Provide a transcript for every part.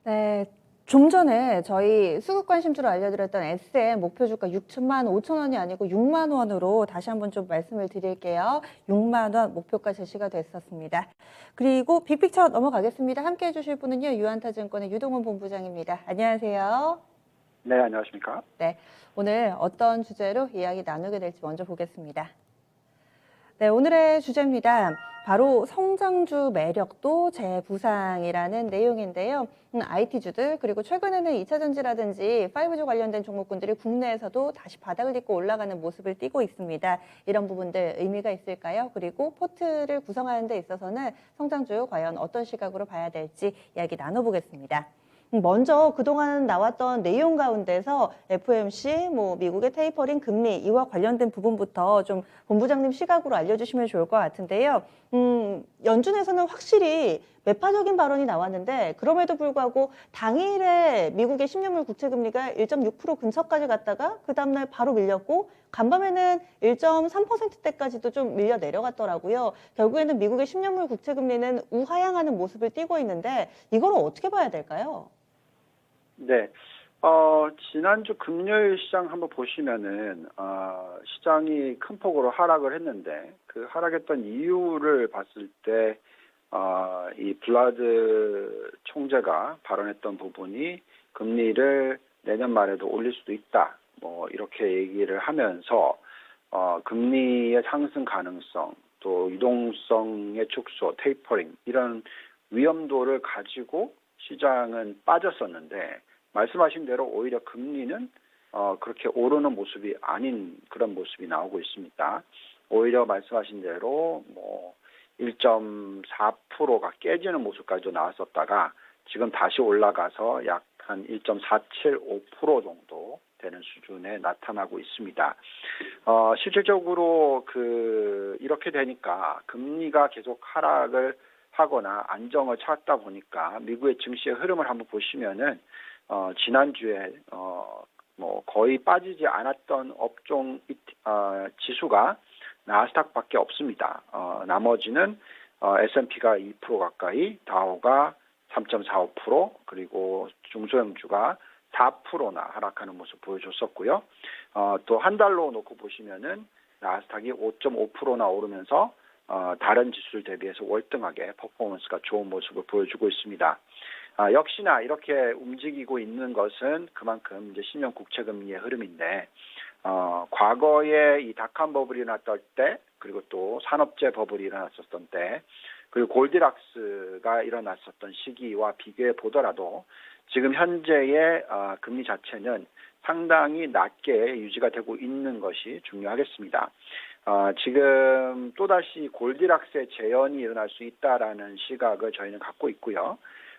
네. 좀 전에 저희 수급 관심주로 알려드렸던 SM 목표 주가 6만 5천 원이 아니고 6만 원으로 다시 한번 좀 말씀을 드릴게요. 6만 원 목표가 제시가 됐었습니다. 그리고 빅픽처 넘어가겠습니다. 함께 해주실 분은요. 유한타증권의 유동훈 본부장입니다. 안녕하세요. 네, 안녕하십니까? 네. 오늘 어떤 주제로 이야기 나누게 될지 먼저 보겠습니다. 네, 오늘의 주제입니다. 바로 성장주 매력도 재부상이라는 내용인데요. IT주들 그리고 최근에는 2차전지라든지 5G 관련된 종목군들이 국내에서도 다시 바닥을 딛고 올라가는 모습을 띠고 있습니다. 이런 부분들 의미가 있을까요? 그리고 포트를 구성하는 데 있어서는 성장주 과연 어떤 시각으로 봐야 될지 이야기 나눠보겠습니다. 먼저 그동안 나왔던 내용 가운데서 FOMC, 미국의 테이퍼링 금리 이와 관련된 부분부터 좀 본부장님 시각으로 알려주시면 좋을 것 같은데요. 연준에서는 확실히 매파적인 발언이 나왔는데 그럼에도 불구하고 당일에 미국의 10년물 국채 금리가 1.6% 근처까지 갔다가 그 다음날 바로 밀렸고 간밤에는 1.3%대까지도 좀 밀려 내려갔더라고요. 결국에는 미국의 10년물 국채 금리는 우하향하는 모습을 띠고 있는데 이걸 어떻게 봐야 될까요? 네. 지난주 금요일 시장 한번 보시면은, 시장이 큰 폭으로 하락을 했는데, 그 하락했던 이유를 봤을 때, 이 블라드 총재가 발언했던 부분이 금리를 내년 말에도 올릴 수도 있다. 이렇게 얘기를 하면서, 금리의 상승 가능성, 또 유동성의 축소, 테이퍼링, 이런 위험도를 가지고 시장은 빠졌었는데 말씀하신 대로 오히려 금리는 그렇게 오르는 모습이 아닌 그런 모습이 나오고 있습니다. 오히려 말씀하신 대로 1.4%가 깨지는 모습까지도 나왔었다가 지금 다시 올라가서 약 한 1.475% 정도 되는 수준에 나타나고 있습니다. 실질적으로 이렇게 되니까 금리가 계속 하락을 하거나 안정을 찾다 보니까 미국의 증시의 흐름을 한번 보시면은 지난주에 거의 빠지지 않았던 업종 지수가 나스닥밖에 없습니다. 나머지는 S&P가 2% 가까이, 다우가 3.45%, 그리고 중소형주가 4%나 하락하는 모습 보여줬었고요. 또 한 달로 놓고 보시면은 나스닥이 5.5%나 오르면서 다른 지수를 대비해서 월등하게 퍼포먼스가 좋은 모습을 보여주고 있습니다. 역시나 이렇게 움직이고 있는 것은 그만큼 이제 10년 국채 금리의 흐름인데, 과거에 이 닷컴 버블이 일어났던 때, 그리고 또 산업재 버블이 일어났었던 때, 그리고 골디락스가 일어났었던 시기와 비교해 보더라도 지금 현재의 금리 자체는 상당히 낮게 유지가 되고 있는 것이 중요하겠습니다. 지금 또다시 골디락스의 재현이 일어날 수 있다라는 시각을 저희는 갖고 있고요.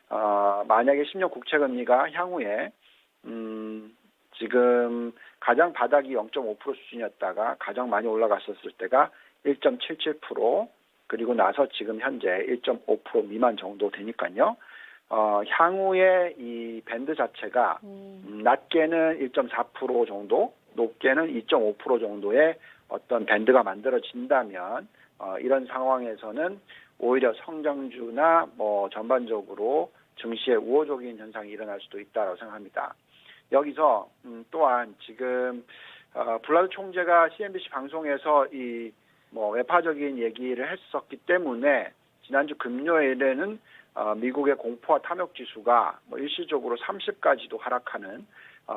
만약에 10년 국채 금리가 향후에 지금 가장 바닥이 0.5% 수준이었다가 가장 많이 올라갔었을 때가 1.77%, 그리고 나서 지금 현재 1.5% 미만 정도 되니까요. 향후에 이 밴드 자체가 낮게는 1.4% 정도, 높게는 2.5% 정도의 어떤 밴드가 만들어진다면 이런 상황에서는 오히려 성장주나 전반적으로 증시에 우호적인 현상이 일어날 수도 있다고 생각합니다. 여기서 또한 지금 블라드 총재가 CNBC 방송에서 이 외파적인 얘기를 했었기 때문에 지난주 금요일에는 미국의 공포와 탐욕 지수가 일시적으로 30까지도 하락하는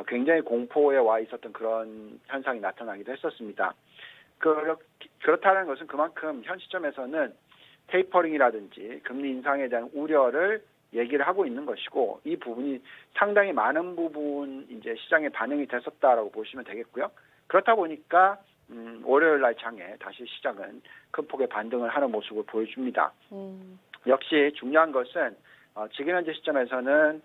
굉장히 공포에 와 있었던 그런 현상이 나타나기도 했었습니다. 그렇다는 것은 그만큼 현 시점에서는 테이퍼링이라든지 금리 인상에 대한 우려를 얘기를 하고 있는 것이고, 이 부분이 상당히 많은 부분 이제 시장에 반영이 됐었다라고 보시면 되겠고요. 그렇다 보니까 월요일 날 장에 다시 시장은 큰 폭의 반등을 하는 모습을 보여줍니다. 역시 중요한 것은 지금 현재 시점에서는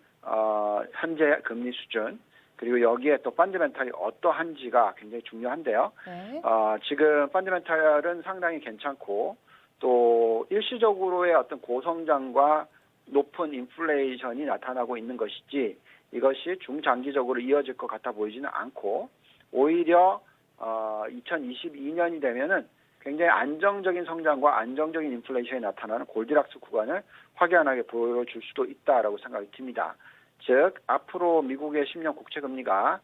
현재 금리 수준, 그리고 여기에 또 펀더멘탈이 어떠한지가 굉장히 중요한데요. 네. 지금 펀더멘탈은 상당히 괜찮고, 또 일시적으로의 어떤 고성장과 높은 인플레이션이 나타나고 있는 것이지 이것이 중장기적으로 이어질 것 같아 보이지는 않고, 오히려 2022년이 되면은 굉장히 안정적인 성장과 안정적인 인플레이션이 나타나는 골디락스 구간을 확연하게 보여줄 수도 있다라고 생각이 듭니다. 즉 앞으로 미국의 10년 국채 금리가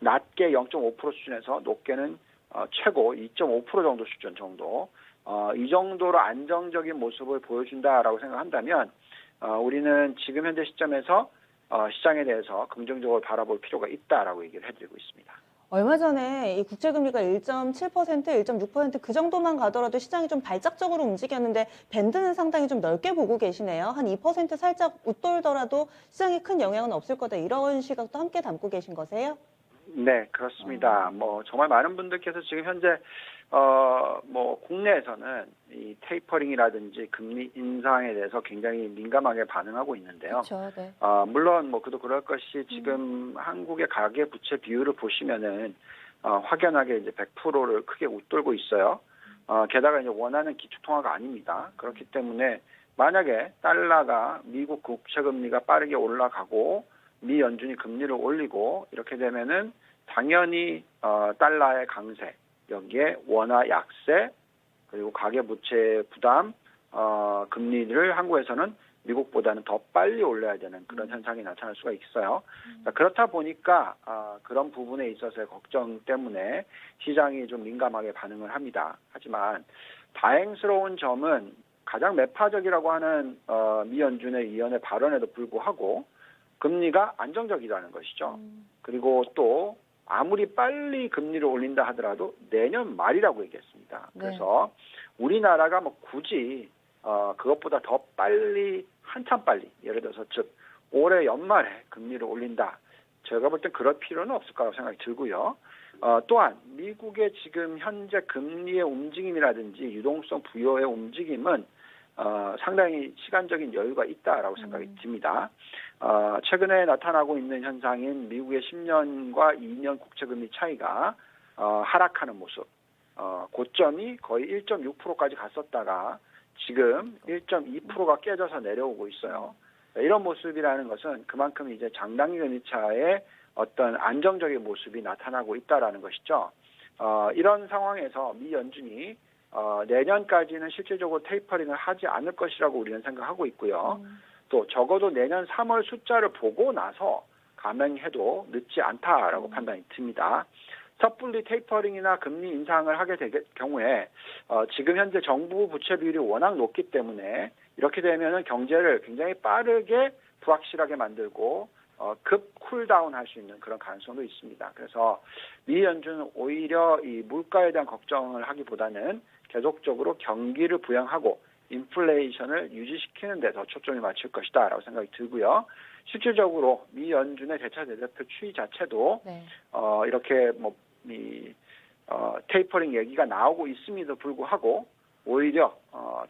낮게 0.5% 수준에서 높게는 최고 2.5% 정도 수준 정도 이 정도로 안정적인 모습을 보여준다라고 생각한다면 우리는 지금 현재 시점에서 시장에 대해서 긍정적으로 바라볼 필요가 있다라고 얘기를 해드리고 있습니다. 얼마 전에 이 국채금리가 1.7%, 1.6%그 정도만 가더라도 시장이 좀 발작적으로 움직였는데 밴드는 상당히 좀 넓게 보고 계시네요. 한 2% 살짝 웃돌더라도 시장에 큰 영향은 없을 거다. 이런 시각도 함께 담고 계신 거세요? 네, 그렇습니다. 정말 많은 분들께서 지금 현재 국내에서는 이 테이퍼링이라든지 금리 인상에 대해서 굉장히 민감하게 반응하고 있는데요. 그렇죠. 네. 물론 그도 그럴 것이 지금 한국의 가계 부채 비율을 보시면은 확연하게 이제 100%를 크게 웃돌고 있어요. 게다가 이제 원하는 기축 통화가 아닙니다. 그렇기 때문에 만약에 달러가 미국 국채 금리가 빠르게 올라가고 미 연준이 금리를 올리고 이렇게 되면은 당연히 달러의 강세, 여기에 원화 약세, 그리고 가계부채 부담, 금리를 한국에서는 미국보다는 더 빨리 올려야 되는 그런 현상이 나타날 수가 있어요. 그렇다 보니까 그런 부분에 있어서의 걱정 때문에 시장이 좀 민감하게 반응을 합니다. 하지만 다행스러운 점은 가장 매파적이라고 하는 미 연준의 위원의 발언에도 불구하고 금리가 안정적이라는 것이죠. 그리고 또 아무리 빨리 금리를 올린다 하더라도 내년 말이라고 얘기했습니다. 네. 그래서 우리나라가 굳이 그것보다 더 빨리, 한참 빨리, 예를 들어서 즉 올해 연말에 금리를 올린다. 제가 볼 땐 그럴 필요는 없을 거라고 생각이 들고요. 또한 미국의 지금 현재 금리의 움직임이라든지 유동성 부여의 움직임은 상당히 시간적인 여유가 있다라고 생각이 듭니다. 최근에 나타나고 있는 현상인 미국의 10년과 2년 국채금리 차이가 하락하는 모습, 고점이 거의 1.6%까지 갔었다가 지금 1.2%가 깨져서 내려오고 있어요. 이런 모습이라는 것은 그만큼 이제 장단기 금리 차의 어떤 안정적인 모습이 나타나고 있다라는 것이죠. 이런 상황에서 미 연준이 내년까지는 실질적으로 테이퍼링을 하지 않을 것이라고 우리는 생각하고 있고요. 또 적어도 내년 3월 숫자를 보고 나서 감행해도 늦지 않다라고 판단이 듭니다. 섣불리 테이퍼링이나 금리 인상을 하게 될 경우에 지금 현재 정부 부채 비율이 워낙 높기 때문에 이렇게 되면은 경제를 굉장히 빠르게 불확실하게 만들고 급 쿨다운 할 수 있는 그런 가능성도 있습니다. 그래서 미 연준은 오히려 이 물가에 대한 걱정을 하기보다는 계속적으로 경기를 부양하고 인플레이션을 유지시키는 데 더 초점이 맞출 것이다 라고 생각이 들고요. 실질적으로 미 연준의 대차 대대표 추이 자체도 네. 이렇게 테이퍼링 얘기가 나오고 있음에도 불구하고 오히려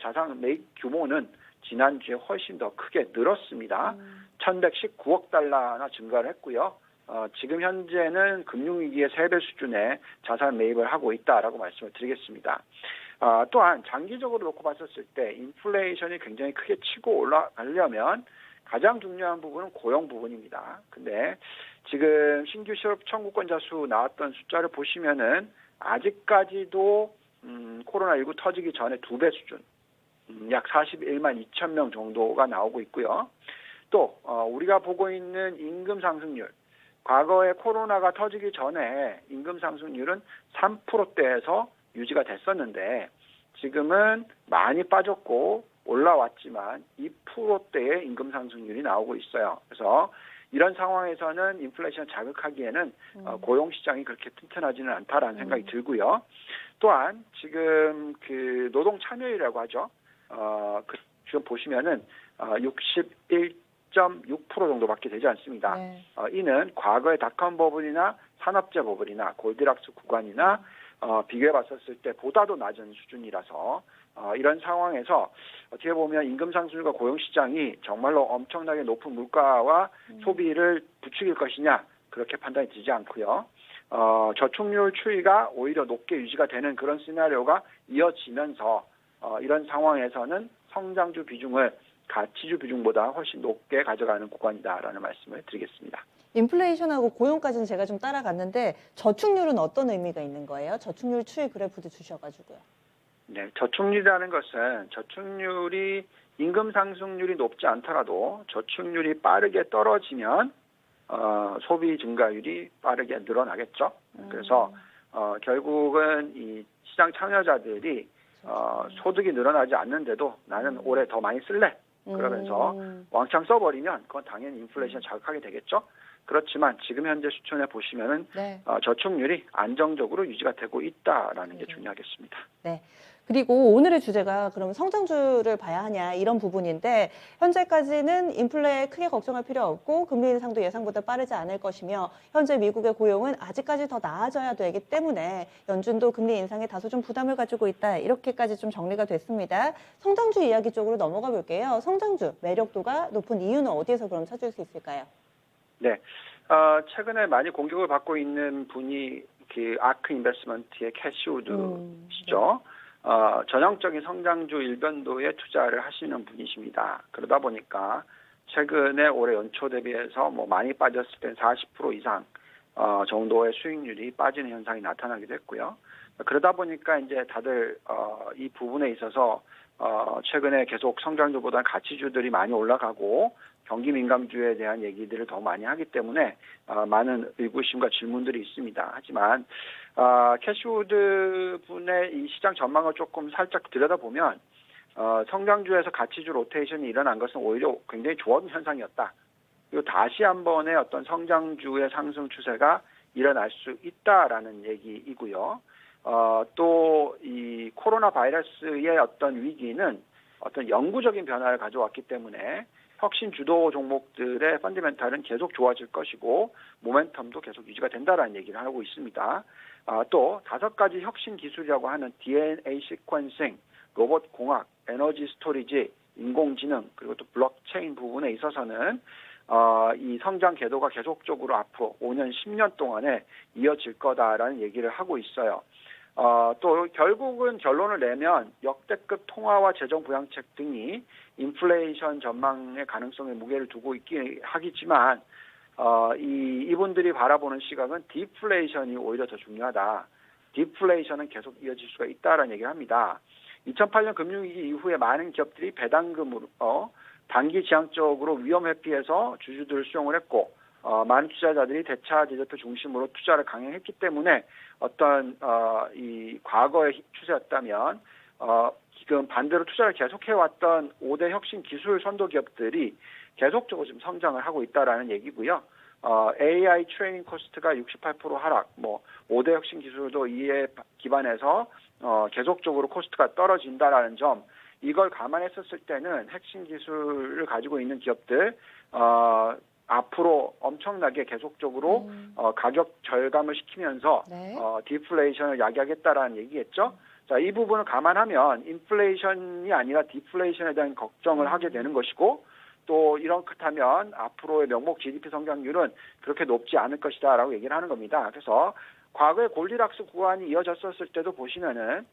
자산 매입 규모는 지난주에 훨씬 더 크게 늘었습니다. 1,119억 달러나 증가를 했고요. 지금 현재는 금융위기의 3배 수준의 자산 매입을 하고 있다라고 말씀을 드리겠습니다. 또한 장기적으로 놓고 봤었을 때 인플레이션이 굉장히 크게 치고 올라가려면 가장 중요한 부분은 고용 부분입니다. 근데 지금 신규 실업 청구권자 수 나왔던 숫자를 보시면은 아직까지도 코로나19 터지기 전에 2배 수준, 약 41만 2천 명 정도가 나오고 있고요. 또 우리가 보고 있는 임금 상승률, 과거에 코로나가 터지기 전에 임금 상승률은 3%대에서 유지가 됐었는데 지금은 많이 빠졌고 올라왔지만 2%대의 임금 상승률이 나오고 있어요. 그래서 이런 상황에서는 인플레이션을 자극하기에는 고용시장이 그렇게 튼튼하지는 않다라는 생각이 들고요. 또한 지금 그 노동 참여율이라고 하죠. 지금 보시면은 61.6% 정도밖에 되지 않습니다. 네. 이는 과거의 닷컴 버블이나 산업재 버블이나 골디락스 구간이나 비교해 봤었을 때 보다도 낮은 수준이라서 이런 상황에서 어떻게 보면 임금 상승률과 고용 시장이 정말로 엄청나게 높은 물가와 소비를 부추길 것이냐 그렇게 판단이 되지 않고요. 저축률 추이가 오히려 높게 유지가 되는 그런 시나리오가 이어지면서 이런 상황에서는 성장주 비중을 가치주 비중보다 훨씬 높게 가져가는 구간이다라는 말씀을 드리겠습니다. 인플레이션하고 고용까지는 제가 좀 따라갔는데 저축률은 어떤 의미가 있는 거예요? 저축률 추이 그래프도 주셔가지고요. 네, 저축률이라는 것은 저축률이 임금 상승률이 높지 않더라도 저축률이 빠르게 떨어지면 소비 증가율이 빠르게 늘어나겠죠. 그래서 결국은 이 시장 참여자들이 소득이 늘어나지 않는데도 나는 올해 더 많이 쓸래. 그러면서 왕창 써버리면 그건 당연히 인플레이션 자극하게 되겠죠. 그렇지만 지금 현재 수준에 보시면은 네. 저축률이 안정적으로 유지가 되고 있다라는 게 중요하겠습니다. 네. 그리고 오늘의 주제가 그럼 성장주를 봐야 하냐 이런 부분인데 현재까지는 인플레에 크게 걱정할 필요 없고 금리 인상도 예상보다 빠르지 않을 것이며 현재 미국의 고용은 아직까지 더 나아져야 되기 때문에 연준도 금리 인상에 다소 좀 부담을 가지고 있다. 이렇게까지 좀 정리가 됐습니다. 성장주 이야기 쪽으로 넘어가 볼게요. 성장주 매력도가 높은 이유는 어디에서 그럼 찾을 수 있을까요? 네. 최근에 많이 공격을 받고 있는 분이 그 아크 인베스트먼트의 캐시우드시죠. 전형적인 성장주 일변도에 투자를 하시는 분이십니다. 그러다 보니까 최근에 올해 연초 대비해서 뭐 많이 빠졌을 땐 40% 이상 정도의 수익률이 빠지는 현상이 나타나기도 했고요. 그러다 보니까 이제 다들 이 부분에 있어서 최근에 계속 성장주보다는 가치주들이 많이 올라가고 경기 민감주에 대한 얘기들을 더 많이 하기 때문에 많은 의구심과 질문들이 있습니다. 하지만 캐시우드 분의 이 시장 전망을 조금 살짝 들여다보면 성장주에서 가치주 로테이션이 일어난 것은 오히려 굉장히 좋은 현상이었다. 그리고 다시 한번의 어떤 성장주의 상승 추세가 일어날 수 있다라는 얘기이고요. 또 이 코로나 바이러스의 어떤 위기는 어떤 영구적인 변화를 가져왔기 때문에 혁신 주도 종목들의 펀더멘탈은 계속 좋아질 것이고 모멘텀도 계속 유지가 된다라는 얘기를 하고 있습니다. 또 5가지 혁신 기술이라고 하는 DNA 시퀀싱, 로봇 공학, 에너지 스토리지, 인공지능 그리고 또 블록체인 부분에 있어서는 이 성장 궤도가 계속적으로 앞으로 5년, 10년 동안에 이어질 거다라는 얘기를 하고 있어요. 또 결국은 결론을 내면 역대급 통화와 재정 부양책 등이 인플레이션 전망의 가능성에 무게를 두고 있긴 하겠지만 이분들이 바라보는 시각은 디플레이션이 오히려 더 중요하다. 디플레이션은 계속 이어질 수가 있다라는 얘기를 합니다. 2008년 금융위기 이후에 많은 기업들이 배당금으로 단기 지향적으로 위험 회피해서 주주들을 수용을 했고 많은 투자자들이 대차 디저트 중심으로 투자를 강행했기 때문에 어떤 이 과거의 추세였다면 지금 반대로 투자를 계속해왔던 5대 혁신 기술 선도 기업들이 계속적으로 지금 성장을 하고 있다라는 얘기고요. AI 트레이닝 코스트가 68% 하락, 5대 혁신 기술도 이에 기반해서 계속적으로 코스트가 떨어진다라는 점, 이걸 감안했었을 때는 핵심 기술을 가지고 있는 기업들 앞으로 엄청나게 계속적으로 가격 절감을 시키면서 네. 디플레이션을 야기하겠다라는 얘기겠죠. 자, 이 부분을 감안하면 인플레이션이 아니라 디플레이션에 대한 걱정을 하게 되는 것이고 또 이렇다면 앞으로의 명목 GDP 성장률은 그렇게 높지 않을 것이다라고 얘기를 하는 겁니다. 그래서 과거에 골디락스 구간이 이어졌었을 때도 보시면은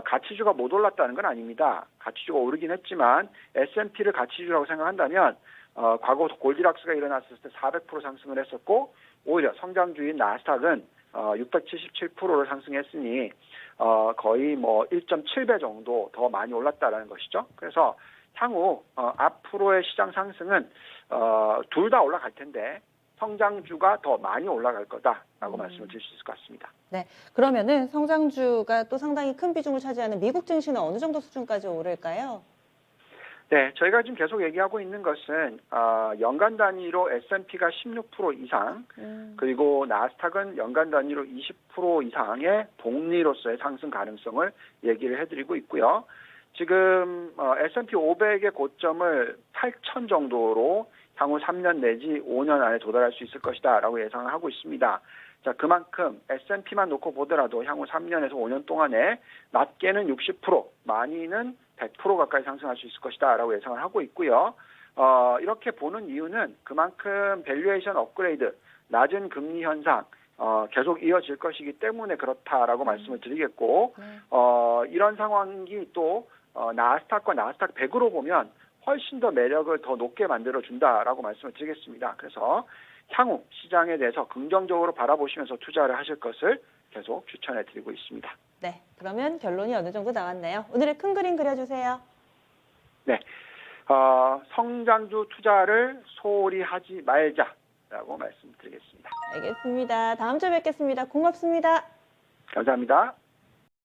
가치주가 못 올랐다는 건 아닙니다. 가치주가 오르긴 했지만 S&P를 가치주라고 생각한다면 과거 골디락스가 일어났을 때 400% 상승을 했었고 오히려 성장주인 나스닥은 677%를 상승했으니 거의 1.7배 정도 더 많이 올랐다라는 것이죠. 그래서 향후 앞으로의 시장 상승은 둘 다 올라갈 텐데 성장주가 더 많이 올라갈 거다라고 말씀을 드릴 수 있을 것 같습니다. 네. 그러면은 성장주가 또 상당히 큰 비중을 차지하는 미국 증시는 어느 정도 수준까지 오를까요? 네, 저희가 지금 계속 얘기하고 있는 것은 연간 단위로 S&P가 16% 이상, 그리고 나스닥은 연간 단위로 20% 이상의 복리로서의 상승 가능성을 얘기를 해드리고 있고요. 지금 S&P 500의 고점을 8,000 정도로 향후 3년 내지 5년 안에 도달할 수 있을 것이다라고 예상을 하고 있습니다. 자, 그만큼 S&P만 놓고 보더라도 향후 3년에서 5년 동안에 낮게는 60%, 많이는 100% 가까이 상승할 수 있을 것이다라고 예상을 하고 있고요. 이렇게 보는 이유는 그만큼 밸류에이션 업그레이드, 낮은 금리 현상 계속 이어질 것이기 때문에 그렇다라고 말씀을 드리겠고 이런 상황이 또 나스닥과 나스닥 100으로 보면 훨씬 더 매력을 더 높게 만들어준다라고 말씀을 드리겠습니다. 그래서 향후 시장에 대해서 긍정적으로 바라보시면서 투자를 하실 것을 계속 추천해 드리고 있습니다. 네, 그러면 결론이 어느 정도 나왔나요? 오늘의 큰 그림 그려주세요. 네, 성장주 투자를 소홀히 하지 말자라고 말씀드리겠습니다. 알겠습니다. 다음 주에 뵙겠습니다. 고맙습니다. 감사합니다.